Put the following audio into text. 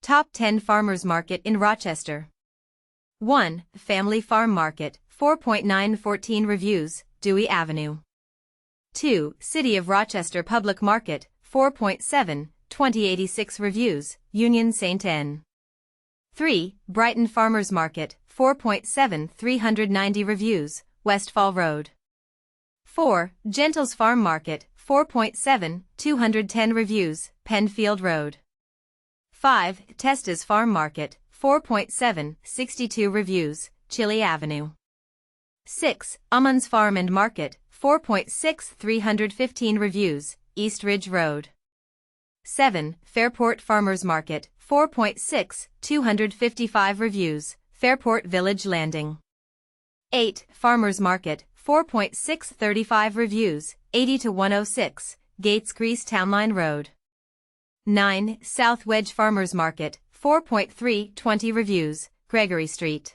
Top 10 Farmers Market in Rochester. 1. Family Farm Market, 4.914 reviews, Dewey Avenue. 2. City of Rochester Public Market, 4.7, 2086 reviews, Union St. N. 3. Brighton Farmers Market, 4.7, 390 reviews, Westfall Road. 4. Gentle's Farm Market, 4.7, 210 reviews, Penfield Road. 5. Testa's Farm Market, 4.7, 62 reviews, Dewey Avenue. 6. Aman's Farm and Market, 4.6, 315 reviews, East Ridge Road. 7. Fairport Farmers Market, 4.6, 255 reviews, Fairport Village Landing. 8. Farmers Market, 4.6, 35 reviews, 80 to 106, Gates Grease Townline Road. 9. South Wedge Farmers Market, 4.3, 20 reviews, Gregory Street.